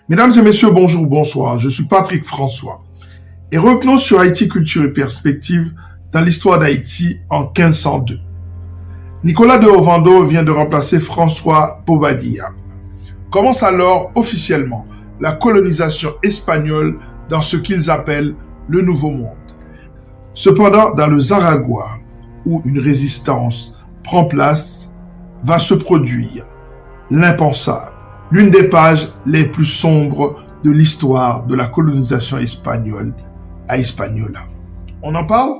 Mesdames et messieurs, bonjour, bonsoir. Je suis Patrick François. Et revenons sur Haïti Culture et Perspective dans l'histoire d'Haïti en 1502. Nicolas de Ovando vient de remplacer François Bobadilla. Commence alors officiellement la colonisation espagnole dans ce qu'ils appellent le Nouveau Monde. Cependant, dans le Zaragua, où une résistance prend place, va se produire l'impensable, l'une des pages les plus sombres de l'histoire de la colonisation espagnole à Hispaniola. On en parle ?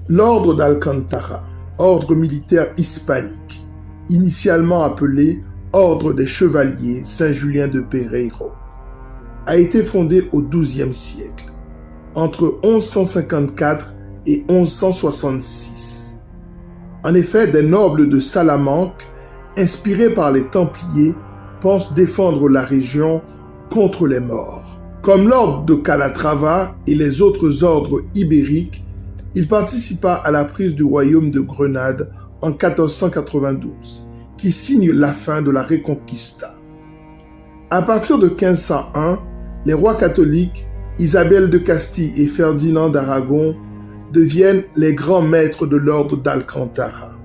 L'ordre d'Alcántara, ordre militaire hispanique, initialement appelé Ordre des Chevaliers Saint-Julien de Pereiro, a été fondé au XIIe siècle, entre 1154 et 1166. En effet, des nobles de Salamanque, inspirés par les Templiers, pensent défendre la région contre les Maures. Comme l'ordre de Calatrava et les autres ordres ibériques, il participa à la prise du royaume de Grenade en 1492, qui signe la fin de la Reconquista. À partir de 1501, les rois catholiques, Isabelle de Castille et Ferdinand d'Aragon, deviennent les grands maîtres de l'ordre d'Alcántara.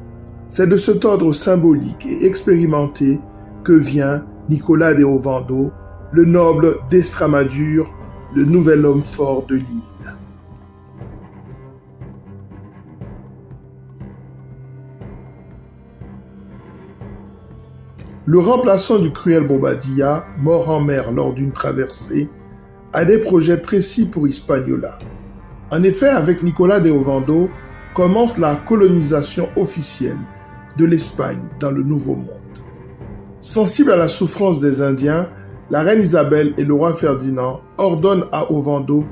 C'est de cet ordre symbolique et expérimenté que vient Nicolas de Ovando, le noble d'Estramadure, le nouvel homme fort de l'île. Le remplaçant du cruel Bobadilla, mort en mer lors d'une traversée, a des projets précis pour Hispaniola. En effet, avec Nicolas de Ovando, commence la colonisation officielle de l'Espagne dans le Nouveau Monde. Sensible à la souffrance des Indiens, la reine Isabelle et le roi Ferdinand ordonnent à Ovando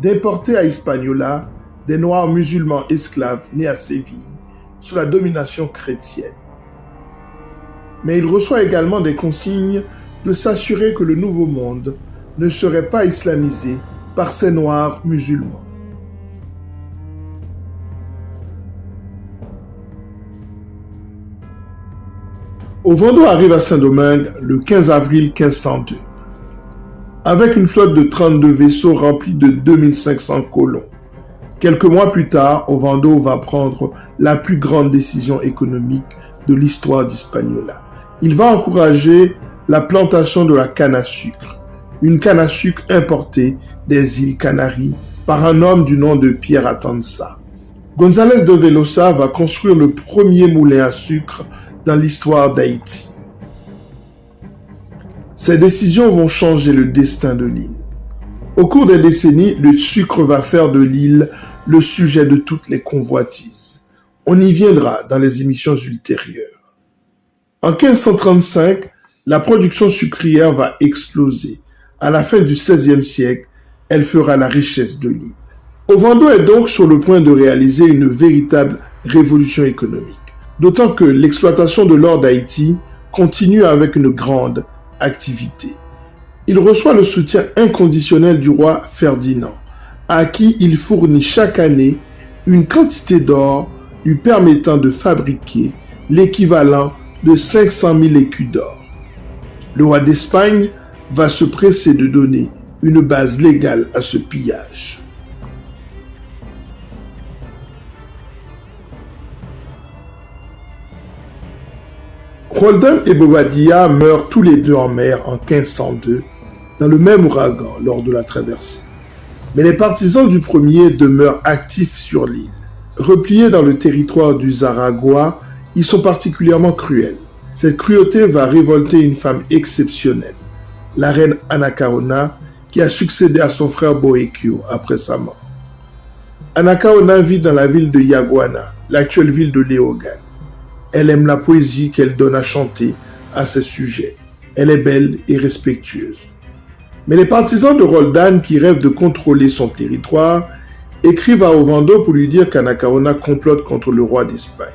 d'importer à Hispaniola des Noirs musulmans esclaves nés à Séville, sous la domination chrétienne. Mais il reçoit également des consignes de s'assurer que le Nouveau Monde ne serait pas islamisé par ces Noirs musulmans. Ovando arrive à Saint-Domingue le 15 avril 1502, avec une flotte de 32 vaisseaux remplis de 2500 colons. Quelques mois plus tard, Ovando va prendre la plus grande décision économique de l'histoire d'Hispaniola. Il va encourager la plantation de la canne à sucre, une canne à sucre importée des îles Canaries par un homme du nom de Pierre Atansa. González de Velosa va construire le premier moulin à sucre dans l'histoire d'Haïti. Ces décisions vont changer le destin de l'île. Au cours des décennies, le sucre va faire de l'île le sujet de toutes les convoitises. On y viendra dans les émissions ultérieures. En 1535, la production sucrière va exploser. À la fin du XVIe siècle, elle fera la richesse de l'île. Ovando est donc sur le point de réaliser une véritable révolution économique. D'autant que l'exploitation de l'or d'Haïti continue avec une grande activité. Il reçoit le soutien inconditionnel du roi Ferdinand, à qui il fournit chaque année une quantité d'or lui permettant de fabriquer l'équivalent de 500 000 écus d'or. Le roi d'Espagne va se presser de donner une base légale à ce pillage. Roldan et Bobadilla meurent tous les deux en mer en 1502 dans le même ouragan lors de la traversée. Mais les partisans du premier demeurent actifs sur l'île. Repliés dans le territoire du Zaragua, ils sont particulièrement cruels. Cette cruauté va révolter une femme exceptionnelle, la reine Anacaona, qui a succédé à son frère Boéquio après sa mort. Anacaona vit dans la ville de Yaguana, l'actuelle ville de Léogane. Elle aime la poésie qu'elle donne à chanter à ses sujets. Elle est belle et respectueuse. Mais les partisans de Roldan, qui rêvent de contrôler son territoire, écrivent à Ovando pour lui dire qu'Anacaona complote contre le roi d'Espagne.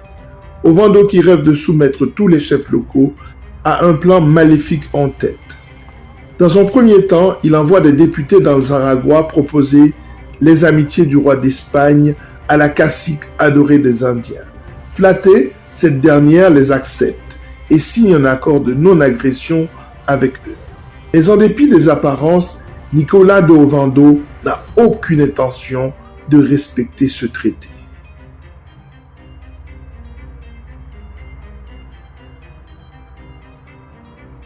Ovando, qui rêve de soumettre tous les chefs locaux, a un plan maléfique en tête. Dans un premier temps, il envoie des députés dans le Zaragua proposer les amitiés du roi d'Espagne à la cacique adorée des Indiens. Flattée, cette dernière les accepte et signe un accord de non-agression avec eux. Mais en dépit des apparences, Nicolas de Ovando n'a aucune intention de respecter ce traité.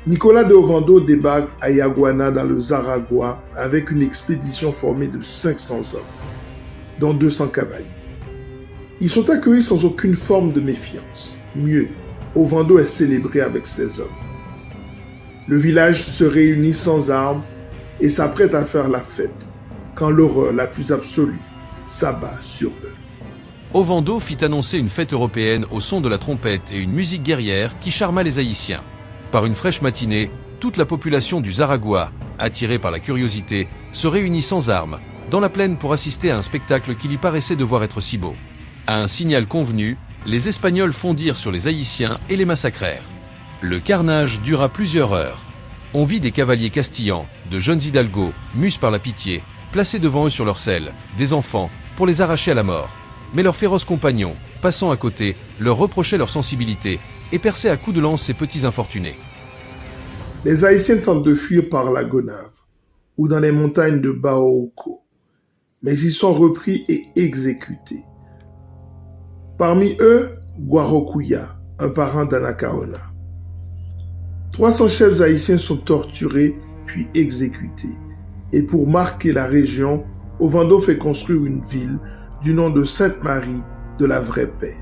Nicolas de Ovando débarque à Yaguana dans le Zaragua avec une expédition formée de 500 hommes, dont 200 cavaliers. Ils sont accueillis sans aucune forme de méfiance. Mieux, Ovando est célébré avec ses hommes. Le village se réunit sans armes et s'apprête à faire la fête, quand l'horreur la plus absolue s'abat sur eux. Ovando fit annoncer une fête européenne au son de la trompette et une musique guerrière qui charma les Haïtiens. Par une fraîche matinée, toute la population du Zaragua, attirée par la curiosité, se réunit sans armes, dans la plaine pour assister à un spectacle qui lui paraissait devoir être si beau. À un signal convenu, les Espagnols fondirent sur les Haïtiens et les massacrèrent. Le carnage dura plusieurs heures. On vit des cavaliers castillans, de jeunes hidalgos, mus par la pitié, placés devant eux sur leurs selles, des enfants, pour les arracher à la mort. Mais leurs féroces compagnons, passant à côté, leur reprochaient leur sensibilité et perçaient à coups de lance ces petits infortunés. Les Haïtiens tentent de fuir par la Gonave ou dans les montagnes de Baooko, mais ils sont repris et exécutés. Parmi eux, Guarocuya, un parent d'Anacaona. 300 chefs haïtiens sont torturés puis exécutés. Et pour marquer la région, Ovando fait construire une ville du nom de Sainte-Marie de la Vraie Paix,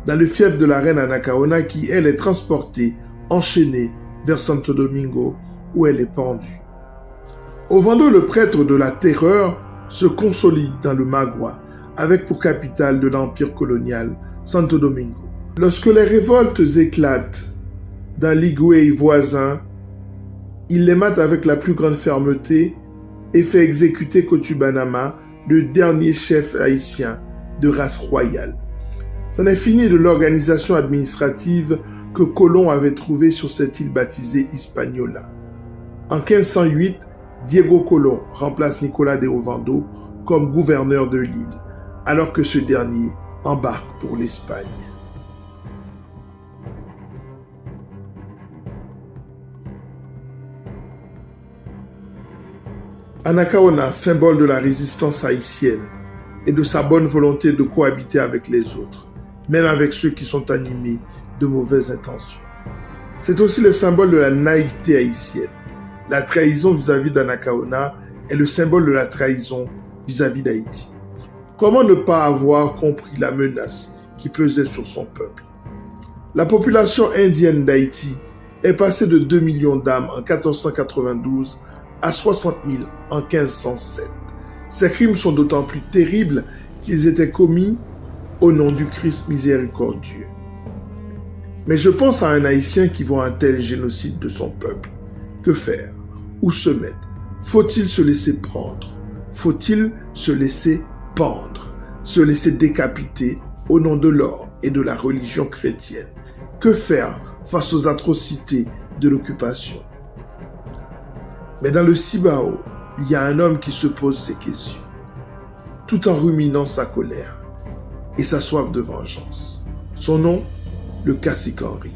dans le fief de la reine Anacaona qui, elle, est transportée, enchaînée vers Santo Domingo où elle est pendue. Ovando, le prêtre de la terreur, se consolide dans le Magua avec pour capitale de l'empire colonial Santo Domingo. Lorsque les révoltes éclatent dans l'Higüey voisin, il les mate avec la plus grande fermeté et fait exécuter Cotubanama, le dernier chef haïtien de race royale. C'en est fini de l'organisation administrative que Colomb avait trouvée sur cette île baptisée Hispaniola. En 1508, Diego Colón remplace Nicolas de Ovando comme gouverneur de l'île, alors que ce dernier embarque pour l'Espagne. Anacaona, symbole de la résistance haïtienne et de sa bonne volonté de cohabiter avec les autres, même avec ceux qui sont animés de mauvaises intentions. C'est aussi le symbole de la naïveté haïtienne. La trahison vis-à-vis d'Anacaona est le symbole de la trahison vis-à-vis d'Haïti. Comment ne pas avoir compris la menace qui pesait sur son peuple? La population indienne d'Haïti est passée de 2 millions d'âmes en 1492 à 60 000 en 1507. Ces crimes sont d'autant plus terribles qu'ils étaient commis au nom du Christ miséricordieux. Mais je pense à un Haïtien qui voit un tel génocide de son peuple. Que faire? Où se mettre? Faut-il se laisser prendre? Faut-il se laisser pendre? Se laisser décapiter au nom de l'or et de la religion chrétienne? Que faire face aux atrocités de l'occupation? Mais dans le Cibao, il y a un homme qui se pose ces questions, tout en ruminant sa colère et sa soif de vengeance. Son nom, le cacique Henri.